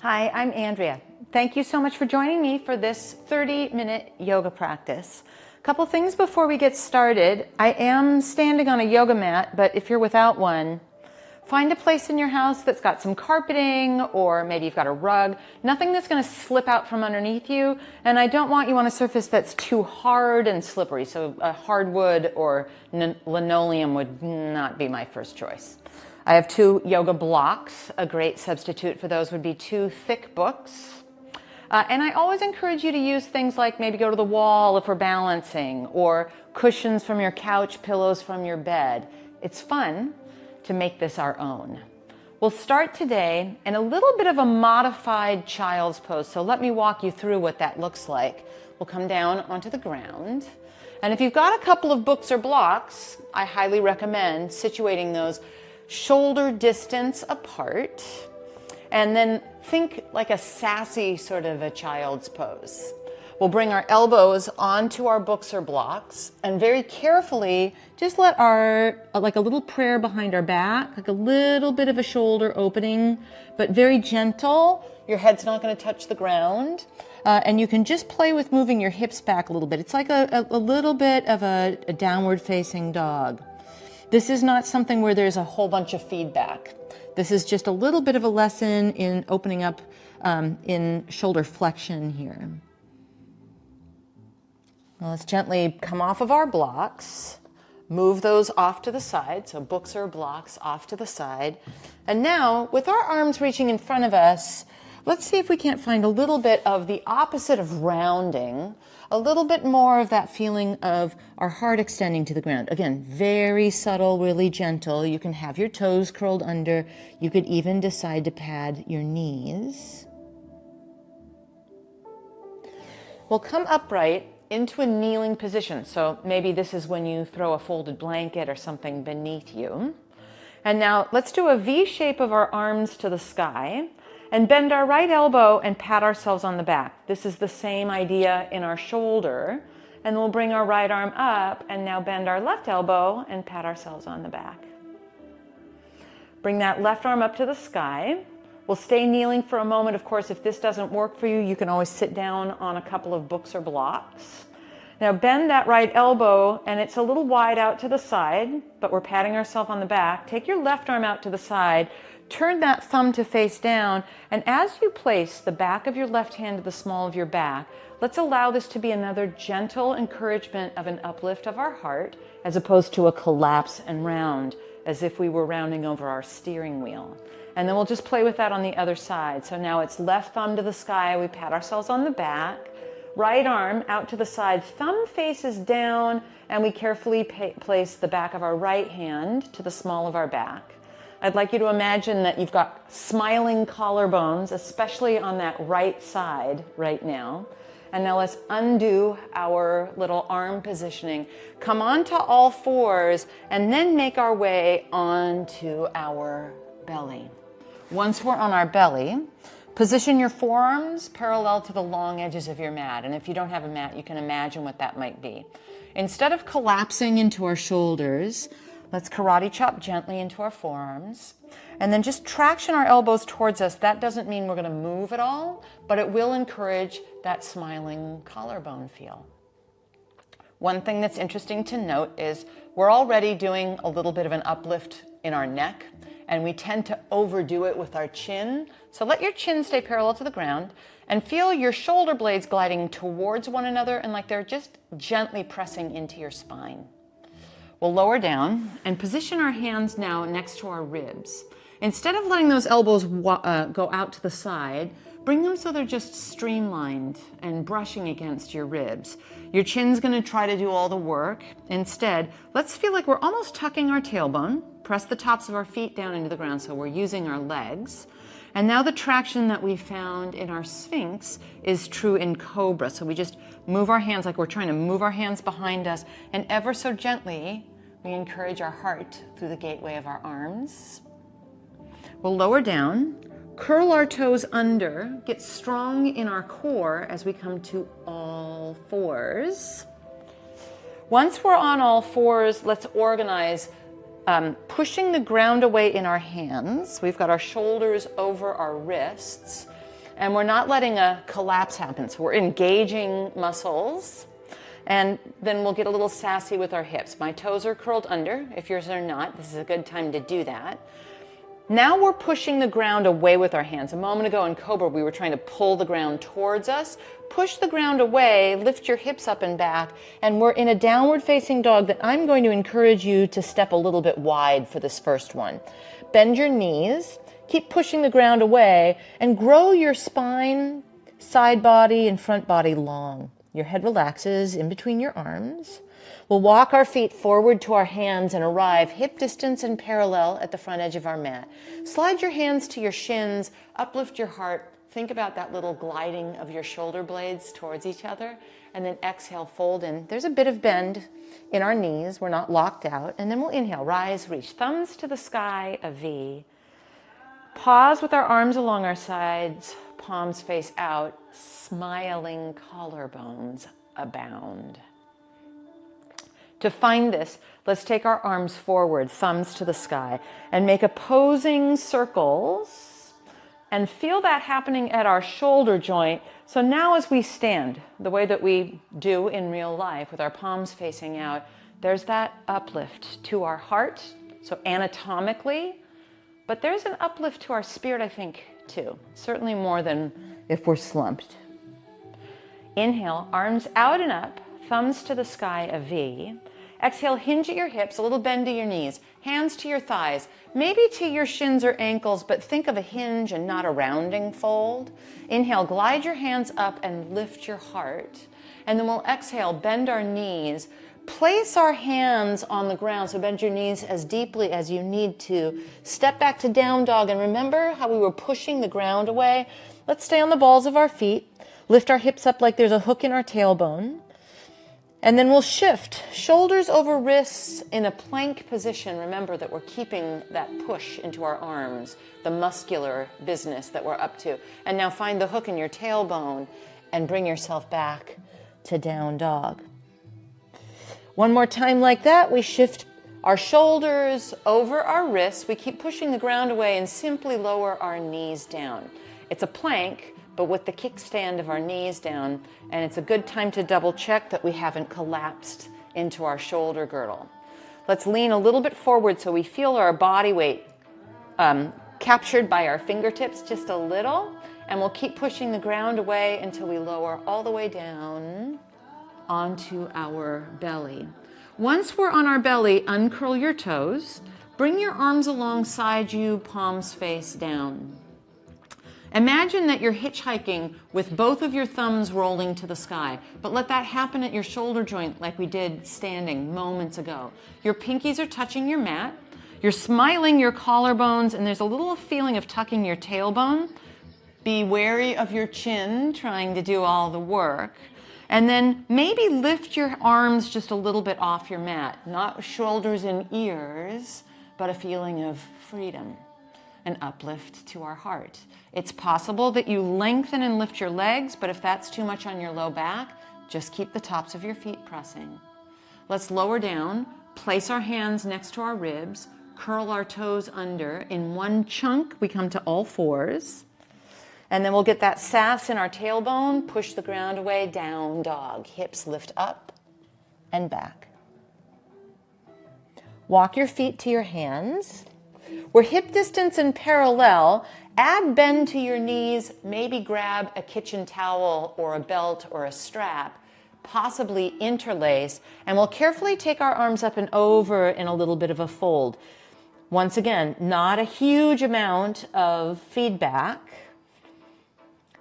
Hi, I'm Andrea. Thank you so much for joining me for this 30-minute yoga practice. A couple things before we get started. I am standing on a yoga mat, but if you're without one, find a place in your house that's got some carpeting, or maybe you've got a rug, nothing that's going to slip out from underneath you. And I don't want you on a surface that's too hard and slippery. So hardwood or linoleum would not be my first choice. I have 2 yoga blocks. A great substitute for those would be 2 thick books. And I always encourage you to use things like maybe go to the wall if we're balancing, or cushions from your couch, pillows from your bed. It's fun to make this our own. We'll start today in a little bit of a modified child's pose. So let me walk you through what that looks like. We'll come down onto the ground. And if you've got a couple of books or blocks, I highly recommend situating those shoulder distance apart, and then think like a sassy sort of a child's pose. We'll bring our elbows onto our books or blocks and very carefully just let like a little prayer behind our back, like a little bit of a shoulder opening, but very gentle. Your head's not going to touch the ground. And you can just play with moving your hips back a little bit. It's like a little bit of a downward facing dog. This is not something where there's a whole bunch of feedback. This is just a little bit of a lesson in opening up in shoulder flexion here. Now let's gently come off of our blocks, move those off to the side, so books or blocks off to the side. And now, with our arms reaching in front of us, let's see if we can't find a little bit of the opposite of rounding, a little bit more of that feeling of our heart extending to the ground. Again, very subtle, really gentle. You can have your toes curled under. You could even decide to pad your knees. We'll come upright into a kneeling position. So maybe this is when you throw a folded blanket or something beneath you. And now let's do a V shape of our arms to the sky. And bend our right elbow and pat ourselves on the back. This is the same idea in our shoulder. And we'll bring our right arm up and now bend our left elbow and pat ourselves on the back. Bring that left arm up to the sky. We'll stay kneeling for a moment. Of course, if this doesn't work for you, you can always sit down on a couple of books or blocks. Now bend that right elbow, and it's a little wide out to the side, but we're patting ourselves on the back. Take your left arm out to the side. Turn that thumb to face down, and as you place the back of your left hand to the small of your back, let's allow this to be another gentle encouragement of an uplift of our heart, as opposed to a collapse and round, as if we were rounding over our steering wheel. And then we'll just play with that on the other side. So now it's left thumb to the sky, we pat ourselves on the back, right arm out to the side, thumb faces down, and we carefully place the back of our right hand to the small of our back. I'd like you to imagine that you've got smiling collarbones, especially on that right side right now. And now let's undo our little arm positioning. Come onto all fours and then make our way onto our belly. Once we're on our belly, position your forearms parallel to the long edges of your mat. And if you don't have a mat, you can imagine what that might be. Instead of collapsing into our shoulders, let's karate chop gently into our forearms, and then just traction our elbows towards us. That doesn't mean we're going to move at all, but it will encourage that smiling collarbone feel. One thing that's interesting to note is we're already doing a little bit of an uplift in our neck, and we tend to overdo it with our chin. So let your chin stay parallel to the ground and feel your shoulder blades gliding towards one another and like they're just gently pressing into your spine. We'll lower down and position our hands now next to our ribs. Instead of letting those elbows go out to the side, bring them so they're just streamlined and brushing against your ribs. Your chin's going to try to do all the work. Instead, let's feel like we're almost tucking our tailbone. Press the tops of our feet down into the ground so we're using our legs. And now the traction that we found in our Sphinx is true in Cobra. So we just move our hands like we're trying to move our hands behind us, and ever so gently, we encourage our heart through the gateway of our arms. We'll lower down, curl our toes under, get strong in our core as we come to all fours. Once we're on all fours, let's organize pushing the ground away in our hands. We've got our shoulders over our wrists. And we're not letting a collapse happen. So we're engaging muscles. And then we'll get a little sassy with our hips. My toes are curled under. If yours are not, this is a good time to do that. Now we're pushing the ground away with our hands. A moment ago in Cobra, we were trying to pull the ground towards us. Push the ground away, lift your hips up and back, and we're in a downward facing dog that I'm going to encourage you to step a little bit wide for this first one. Bend your knees, keep pushing the ground away, and grow your spine, side body, and front body long. Your head relaxes in between your arms. We'll walk our feet forward to our hands and arrive hip distance and parallel at the front edge of our mat. Slide your hands to your shins, uplift your heart. Think about that little gliding of your shoulder blades towards each other. And then exhale, fold in. There's a bit of bend in our knees. We're not locked out. And then we'll inhale, rise, reach. Thumbs to the sky, a V. Pause with our arms along our sides, palms face out. Smiling collarbones abound. To find this, let's take our arms forward, thumbs to the sky, and make opposing circles and feel that happening at our shoulder joint. So now as we stand, the way that we do in real life with our palms facing out, there's that uplift to our heart, so anatomically, but there's an uplift to our spirit, I think, too. Certainly more than if we're slumped. Inhale, arms out and up, thumbs to the sky, a V. Exhale, hinge at your hips, a little bend to your knees, hands to your thighs, maybe to your shins or ankles, but think of a hinge and not a rounding fold. Inhale, glide your hands up and lift your heart. And then we'll exhale, bend our knees, place our hands on the ground, so bend your knees as deeply as you need to. Step back to down dog, and remember how we were pushing the ground away? Let's stay on the balls of our feet, lift our hips up like there's a hook in our tailbone. And then we'll shift, shoulders over wrists in a plank position. Remember that we're keeping that push into our arms, the muscular business that we're up to. And now find the hook in your tailbone and bring yourself back to down dog. One more time like that, we shift our shoulders over our wrists. We keep pushing the ground away and simply lower our knees down. It's a plank, but with the kickstand of our knees down, and it's a good time to double check that we haven't collapsed into our shoulder girdle. Let's lean a little bit forward so we feel our body weight captured by our fingertips just a little, and we'll keep pushing the ground away until we lower all the way down onto our belly. Once we're on our belly, uncurl your toes, bring your arms alongside you, palms face down. Imagine that you're hitchhiking with both of your thumbs rolling to the sky, but let that happen at your shoulder joint like we did standing moments ago. Your pinkies are touching your mat, you're smiling your collarbones, and there's a little feeling of tucking your tailbone. Be wary of your chin trying to do all the work. And then maybe lift your arms just a little bit off your mat, not shoulders and ears, but a feeling of freedom, an uplift to our heart. It's possible that you lengthen and lift your legs, but if that's too much on your low back, just keep the tops of your feet pressing. Let's lower down, place our hands next to our ribs, curl our toes under. In one chunk, we come to all fours. And then we'll get that sass in our tailbone, push the ground away, down dog. Hips lift up and back. Walk your feet to your hands. We're hip distance and parallel. Add bend to your knees, maybe grab a kitchen towel or a belt or a strap, possibly interlace, and we'll carefully take our arms up and over in a little bit of a fold. Once again, not a huge amount of feedback.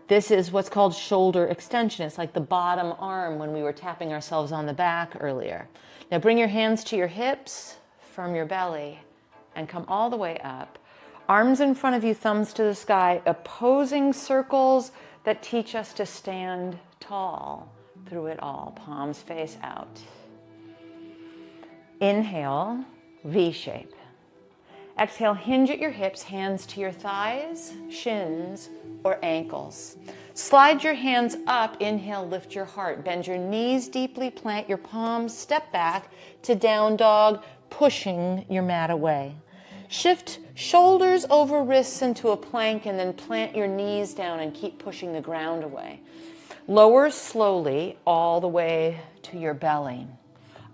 This is what's called shoulder extension. It's like the bottom arm when we were tapping ourselves on the back earlier. Now bring your hands to your hips from your belly and come all the way up. Arms in front of you, thumbs to the sky, opposing circles that teach us to stand tall through it all. Palms face out. Inhale, V shape. Exhale, hinge at your hips, hands to your thighs, shins, or ankles. Slide your hands up. Inhale, lift your heart. Bend your knees deeply, plant your palms, step back to down dog, pushing your mat away. Shift Shoulders over wrists into a plank, and then plant your knees down and keep pushing the ground away. Lower slowly all the way to your belly.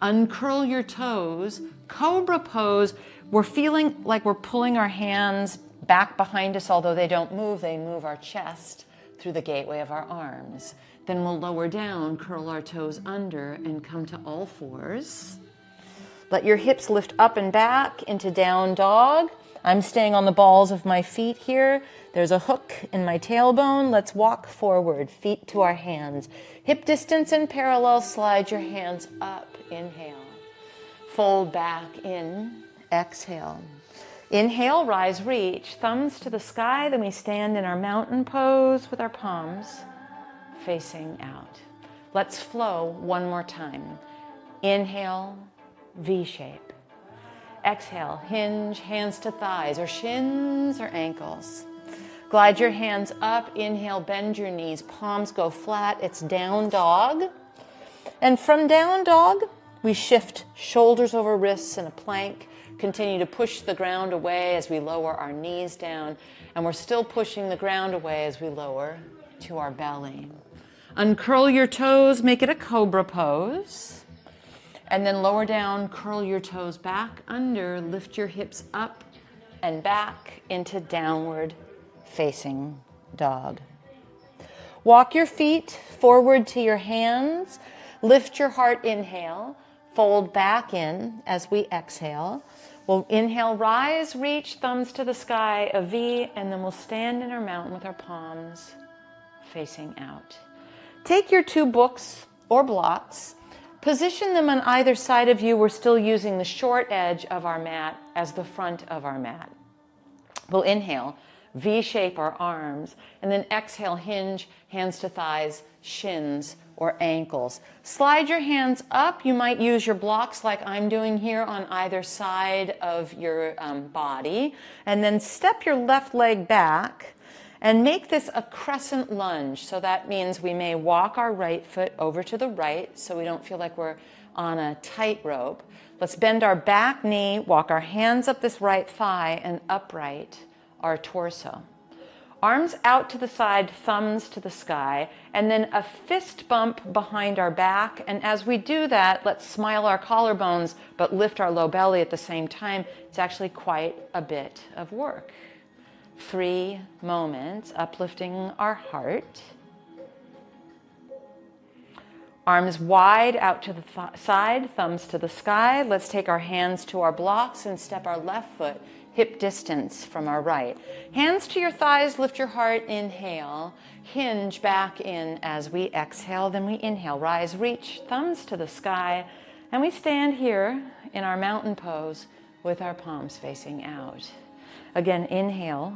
Uncurl your toes. Cobra pose. We're feeling like we're pulling our hands back behind us, although they don't move. They move our chest through the gateway of our arms. Then we'll lower down, curl our toes under, and come to all fours. Let your hips lift up and back into down dog. I'm staying on the balls of my feet here. There's a hook in my tailbone. Let's walk forward, feet to our hands. Hip distance and parallel, slide your hands up, inhale. Fold back in, exhale. Inhale, rise, reach, thumbs to the sky. Then we stand in our mountain pose with our palms facing out. Let's flow one more time. Inhale, V shape. Exhale, hinge, hands to thighs or shins or ankles. Glide your hands up, inhale, bend your knees, palms go flat. It's down dog. And from down dog, we shift shoulders over wrists in a plank. Continue to push the ground away as we lower our knees down. And we're still pushing the ground away as we lower to our belly. Uncurl your toes, make it a cobra pose. And then lower down, curl your toes back under, lift your hips up and back into downward facing dog. Walk your feet forward to your hands, lift your heart, inhale, fold back in as we exhale. We'll inhale, rise, reach, thumbs to the sky, a V, and then we'll stand in our mountain with our palms facing out. Take your two books or blocks, position them on either side of you. We're still using the short edge of our mat as the front of our mat. We'll inhale, V-shape our arms, and then exhale, hinge, hands to thighs, shins, or ankles. Slide your hands up. You might use your blocks like I'm doing here on either side of your body, and then step your left leg back and make this a crescent lunge. So that means we may walk our right foot over to the right so we don't feel like we're on a tightrope. Let's bend our back knee, walk our hands up this right thigh, and upright our torso. Arms out to the side, thumbs to the sky, and then a fist bump behind our back. And as we do that, let's smile our collarbones, but lift our low belly at the same time. It's actually quite a bit of work. 3 moments, uplifting our heart. Arms wide out to the side, thumbs to the sky. Let's take our hands to our blocks and step our left foot hip distance from our right. Hands to your thighs, lift your heart, inhale. Hinge back in as we exhale, then we inhale. Rise, reach, thumbs to the sky, and we stand here in our mountain pose with our palms facing out. Again, inhale,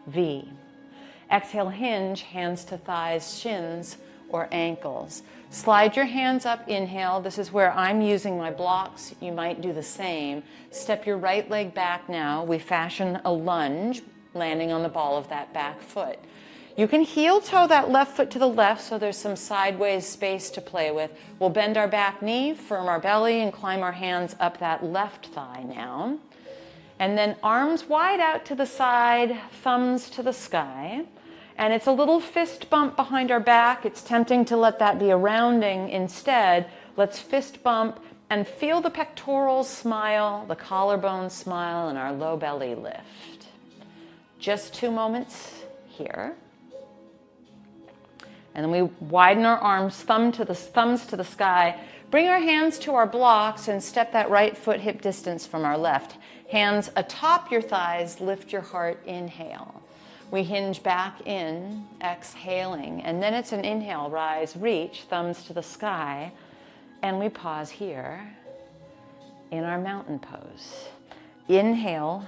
V. Exhale, hinge, hands to thighs, shins, or ankles. Slide your hands up, inhale. This is where I'm using my blocks. You might do the same. Step your right leg back now. We fashion a lunge, landing on the ball of that back foot. You can heel toe that left foot to the left so there's some sideways space to play with. We'll bend our back knee, firm our belly, and climb our hands up that left thigh now. And then arms wide out to the side, thumbs to the sky. And it's a little fist bump behind our back. It's tempting to let that be a rounding. Instead, let's fist bump and feel the pectorals smile, the collarbone smile, and our low belly lift. Just 2 moments here. And then we widen our arms, thumbs to the sky. Bring our hands to our blocks and step that right foot hip distance from our left. Hands atop your thighs, lift your heart, inhale. We hinge back in, exhaling, and then it's an inhale, rise, reach, thumbs to the sky, and we pause here in our mountain pose. Inhale,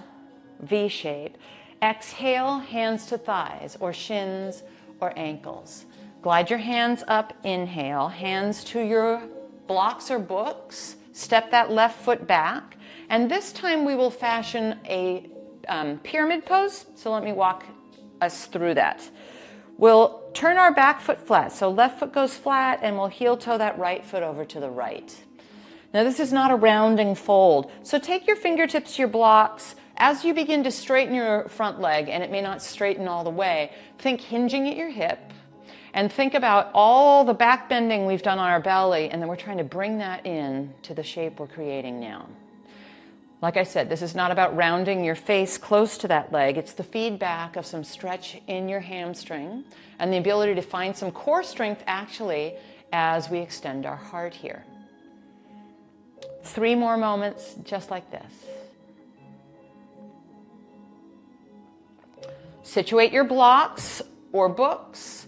V shape. Exhale, hands to thighs or shins or ankles. Glide your hands up, inhale, hands to your blocks or books, step that left foot back, and this time we will fashion a pyramid pose, so let me walk us through that. We'll turn our back foot flat, so left foot goes flat, and we'll heel toe that right foot over to the right. Now this is not a rounding fold, so take your fingertips to your blocks, As you begin to straighten your front leg, and it may not straighten all the way, think hinging at your hip, and think about all the back bending we've done on our belly, and then we're trying to bring that in to the shape we're creating now. Like I said, this is not about rounding your face close to that leg. It's the feedback of some stretch in your hamstring and the ability to find some core strength actually as we extend our heart here. 3 more moments just like this. Situate your blocks or books.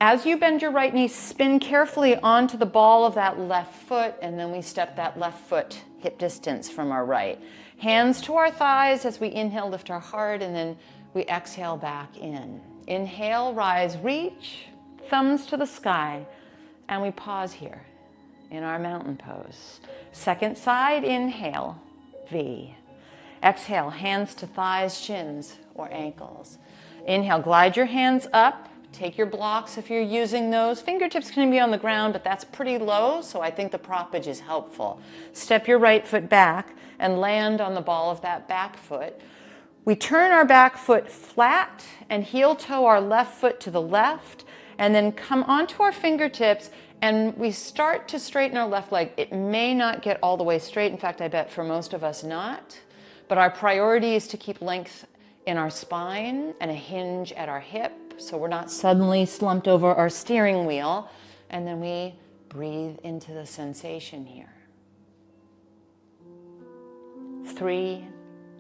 As you bend your right knee, spin carefully onto the ball of that left foot, and then we step that left foot hip distance from our right. Hands to our thighs as we inhale, lift our heart, and then we exhale back in. Inhale, rise, reach, thumbs to the sky, and we pause here in our mountain pose. Second side, inhale, V. Exhale, hands to thighs, shins, or ankles. Inhale, glide your hands up. Take your blocks if you're using those. Fingertips can be on the ground, but that's pretty low, so I think the proppage is helpful. Step your right foot back and land on the ball of that back foot. We turn our back foot flat and heel toe our left foot to the left, and then come onto our fingertips, and we start to straighten our left leg. It may not get all the way straight. In fact, I bet for most of us not. But our priority is to keep length in our spine and a hinge at our hip, so we're not suddenly slumped over our steering wheel. And then we breathe into the sensation here. 3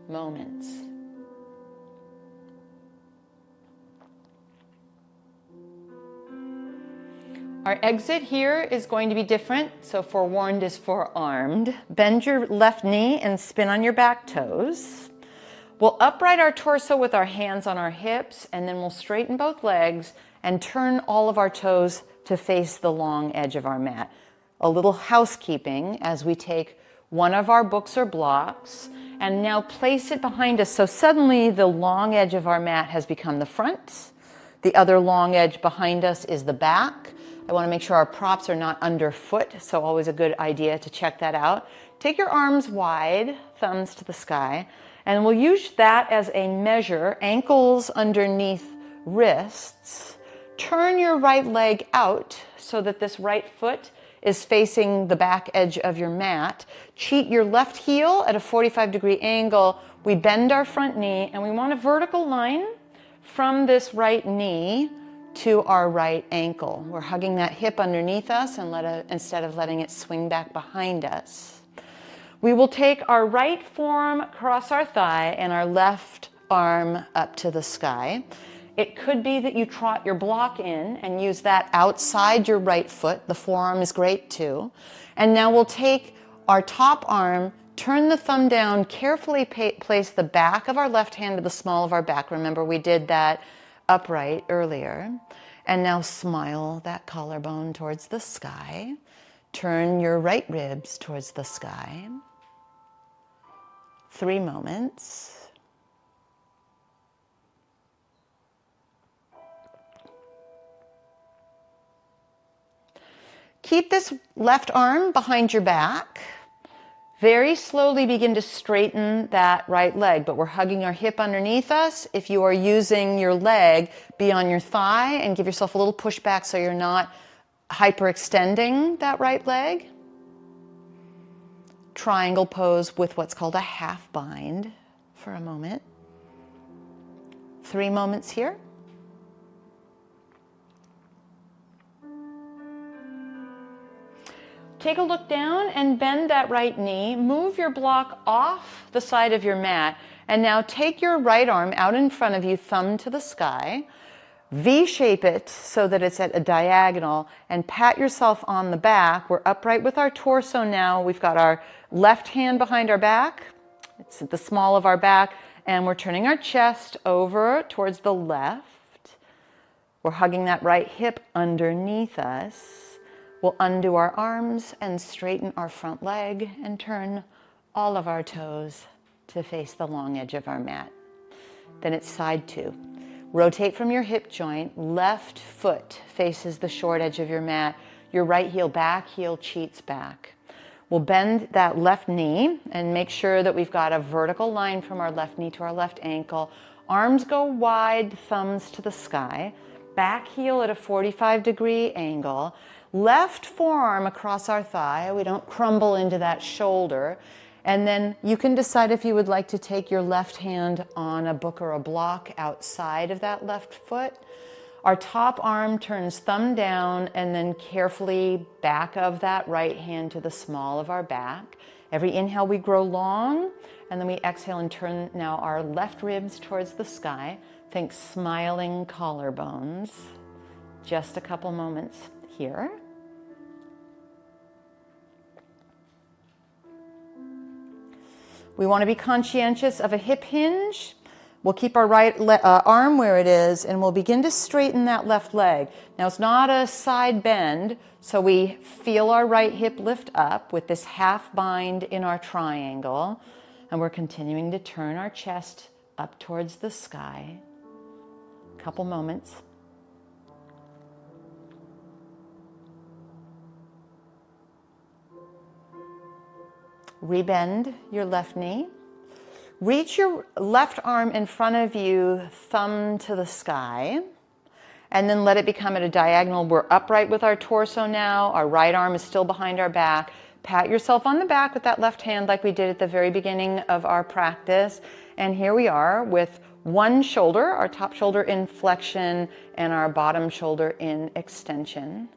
moments. Our exit here is going to be different, so forewarned is forearmed. Bend your left knee and spin on your back toes. We'll upright our torso with our hands on our hips, and then we'll straighten both legs and turn all of our toes to face the long edge of our mat. A little housekeeping as we take one of our books or blocks and now place it behind us, so suddenly the long edge of our mat has become the front. The other long edge behind us is the back. I want to make sure our props are not underfoot, so always a good idea to check that out. Take your arms wide, thumbs to the sky, and we'll use that as a measure, ankles underneath wrists. Turn your right leg out so that this right foot is facing the back edge of your mat. Cheat your left heel at a 45-degree angle. We bend our front knee, and we want a vertical line from this right knee to our right ankle. We're hugging that hip underneath us and instead of letting it swing back behind us. We will take our right forearm across our thigh and our left arm up to the sky. It could be that you trot your block in and use that outside your right foot. The forearm is great too. And now we'll take our top arm, turn the thumb down, carefully place the back of our left hand to the small of our back. Remember, we did that upright earlier. And now smile that collarbone towards the sky. Turn your right ribs towards the sky. 3 moments. Keep this left arm behind your back. Very slowly begin to straighten that right leg, but we're hugging our hip underneath us. If you are using your leg, be on your thigh and give yourself a little push back so you're not hyperextending that right leg. Triangle pose with what's called a half bind for a moment. 3 moments here. Take a look down and bend that right knee. Move your block off the side of your mat. And now take your right arm out in front of you, thumb to the sky. V-shape it so that it's at a diagonal and pat yourself on the back. We're upright with our torso now. We've got our left hand behind our back. It's at the small of our back. And we're turning our chest over towards the left. We're hugging that right hip underneath us. We'll undo our arms and straighten our front leg and turn all of our toes to face the long edge of our mat. Then it's side 2. Rotate from your hip joint. Left foot faces the short edge of your mat. Your right heel back, heel cheats back. We'll bend that left knee and make sure that we've got a vertical line from our left knee to our left ankle. Arms go wide, thumbs to the sky. Back heel at a 45-degree angle. Left forearm across our thigh. We don't crumble into that shoulder. And then you can decide if you would like to take your left hand on a book or a block outside of that left foot. Our top arm turns thumb down and then carefully back of that right hand to the small of our back. Every inhale we grow long, and then we exhale and turn now our left ribs towards the sky. Think smiling collarbones. Just a couple moments here. We want to be conscientious of a hip hinge. We'll keep our right arm where it is, and we'll begin to straighten that left leg. Now, it's not a side bend, so we feel our right hip lift up with this half bind in our triangle, and we're continuing to turn our chest up towards the sky. A couple moments. Rebend your left knee. Reach your left arm in front of you, thumb to the sky, and then let it become at a diagonal. We're upright with our torso now. Our right arm is still behind our back. Pat yourself on the back with that left hand like we did at the very beginning of our practice. And here we are with one shoulder, our top shoulder in flexion and our bottom shoulder in extension.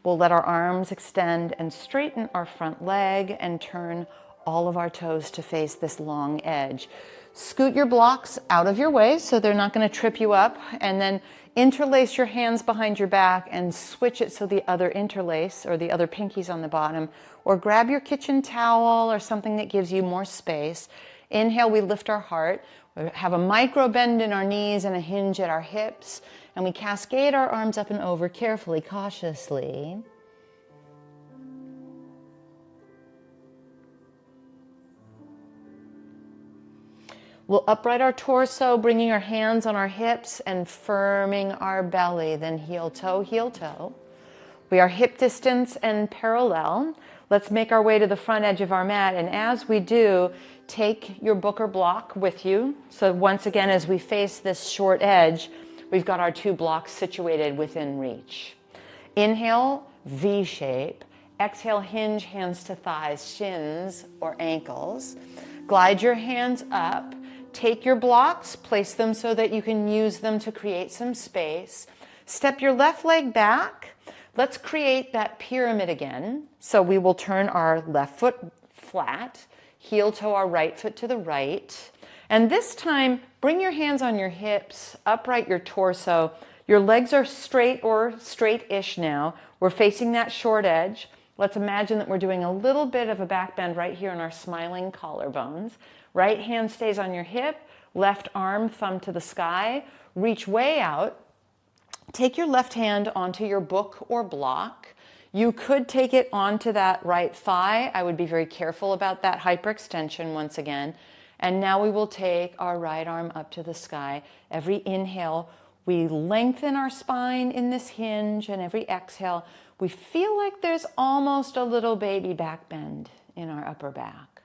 We'll let our arms extend and straighten our front leg and turn all of our toes to face this long edge. Scoot your blocks out of your way so they're not going to trip you up, and then interlace your hands behind your back and switch it so the other interlace, or the other pinkies on the bottom, or grab your kitchen towel or something that gives you more space. Inhale, we lift our heart. We have a micro bend in our knees and a hinge at our hips, and we cascade our arms up and over carefully, cautiously. We'll upright our torso, bringing our hands on our hips and firming our belly, then heel toe, heel toe. We are hip distance and parallel. Let's make our way to the front edge of our mat, and as we do, take your book or block with you. So once again, as we face this short edge, we've got our two blocks situated within reach. Inhale, V shape. Exhale, hinge, hands to thighs, shins or ankles. Glide your hands up. Take your blocks, place them so that you can use them to create some space. Step your left leg back. Let's create that pyramid again. So we will turn our left foot flat, heel toe our right foot to the right. And this time, bring your hands on your hips, upright your torso. Your legs are straight or straight-ish now. We're facing that short edge. Let's imagine that we're doing a little bit of a back bend right here in our smiling collarbones. Right hand stays on your hip, left arm, thumb to the sky. Reach way out. Take your left hand onto your book or block. You could take it onto that right thigh. I would be very careful about that hyperextension once again. And now we will take our right arm up to the sky. Every inhale, we lengthen our spine in this hinge, and every exhale, we feel like there's almost a little baby back bend in our upper back.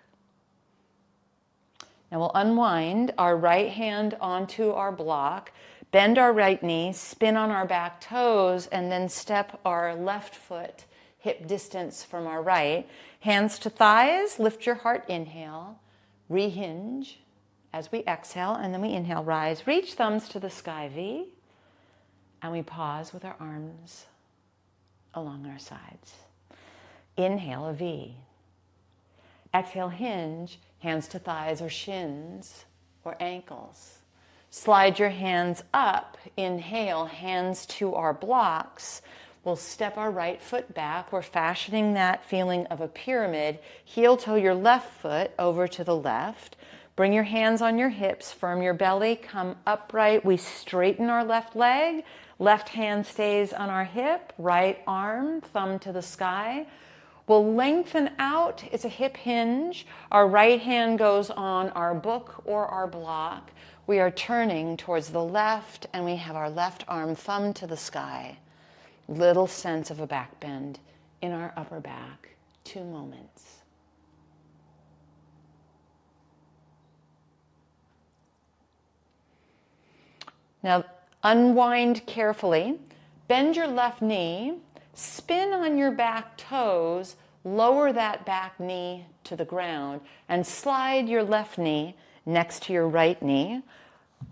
Now we'll unwind our right hand onto our block, bend our right knee, spin on our back toes, and then step our left foot hip distance from our right. Hands to thighs, lift your heart, inhale. Rehinge as we exhale, and then we inhale, rise, reach thumbs to the sky, V, and we pause with our arms along our sides. Inhale, a V. Exhale, hinge, hands to thighs or shins or ankles. Slide your hands up. Inhale, hands to our blocks. We'll step our right foot back. We're fashioning that feeling of a pyramid. Heel toe your left foot over to the left. Bring your hands on your hips. Firm your belly. Come upright. We straighten our left leg. Left hand stays on our hip. Right arm, thumb to the sky. We'll lengthen out. It's a hip hinge. Our right hand goes on our book or our block. We are turning towards the left, and we have our left arm, thumb to the sky. Little sense of a back bend in our upper back. 2 moments. Now, unwind carefully. Bend your left knee, spin on your back toes, lower that back knee to the ground, and slide your left knee next to your right knee.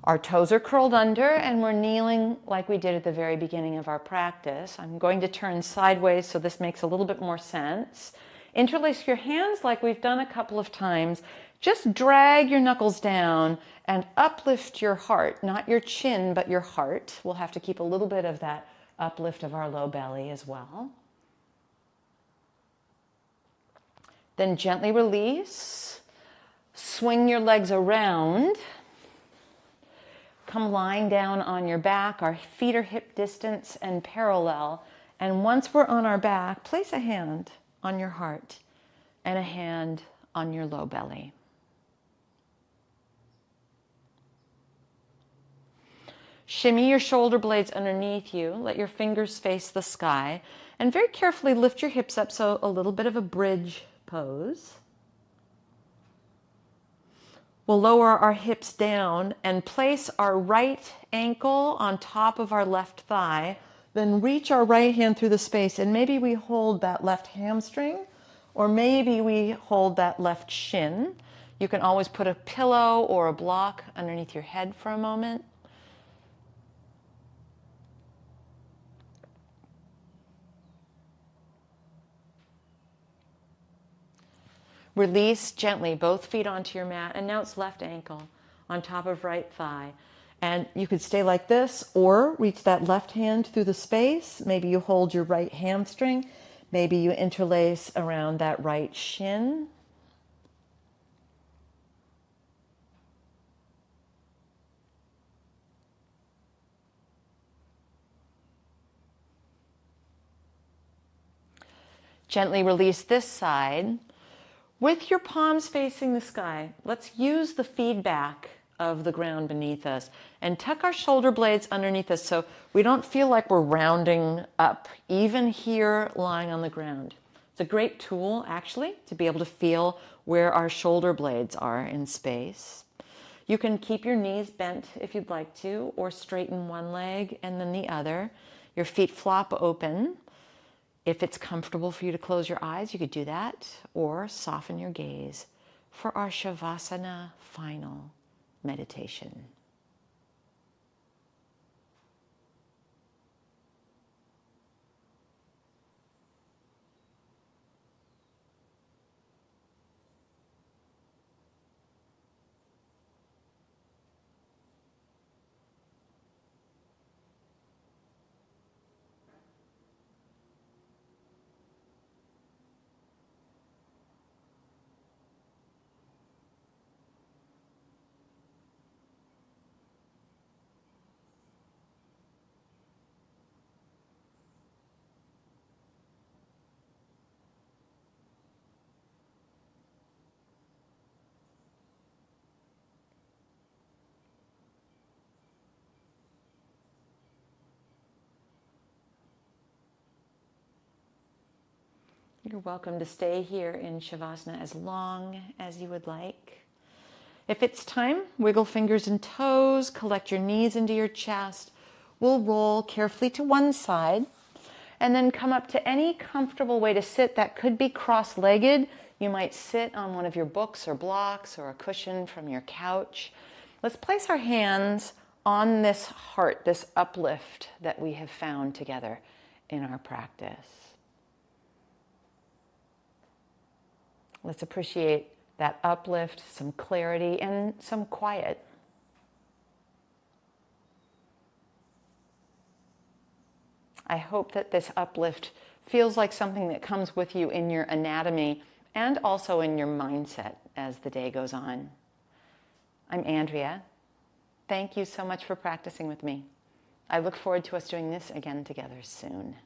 Our toes are curled under, and we're kneeling like we did at the very beginning of our practice. I'm going to turn sideways so this makes a little bit more sense. Interlace your hands like we've done a couple of times. Just drag your knuckles down and uplift your heart, not your chin, but your heart. We'll have to keep a little bit of that uplift of our low belly as well. Then gently release. Swing your legs around. Come lying down on your back. Our feet are hip distance and parallel. And once we're on our back, place a hand on your heart and a hand on your low belly. Shimmy your shoulder blades underneath you. Let your fingers face the sky. And very carefully lift your hips up, so a little bit of a bridge pose. We'll lower our hips down and place our right ankle on top of our left thigh. Then reach our right hand through the space, and maybe we hold that left hamstring, or maybe we hold that left shin. You can always put a pillow or a block underneath your head for a moment. Release gently both feet onto your mat, and now it's left ankle on top of right thigh. And you could stay like this or reach that left hand through the space. Maybe you hold your right hamstring. Maybe you interlace around that right shin. Gently release this side. With your palms facing the sky, let's use the feedback of the ground beneath us and tuck our shoulder blades underneath us so we don't feel like we're rounding up, even here lying on the ground. It's a great tool, actually, to be able to feel where our shoulder blades are in space. You can keep your knees bent if you'd like to, or straighten one leg and then the other. Your feet flop open. If it's comfortable for you to close your eyes, you could do that, or soften your gaze for our Shavasana final meditation. You're welcome to stay here in Shavasana as long as you would like. If it's time, wiggle fingers and toes, collect your knees into your chest. We'll roll carefully to one side and then come up to any comfortable way to sit. That could be cross-legged. You might sit on one of your books or blocks or a cushion from your couch. Let's place our hands on this heart, this uplift that we have found together in our practice. Let's appreciate that uplift, some clarity, and some quiet. I hope that this uplift feels like something that comes with you in your anatomy and also in your mindset as the day goes on. I'm Andrea. Thank you so much for practicing with me. I look forward to us doing this again together soon.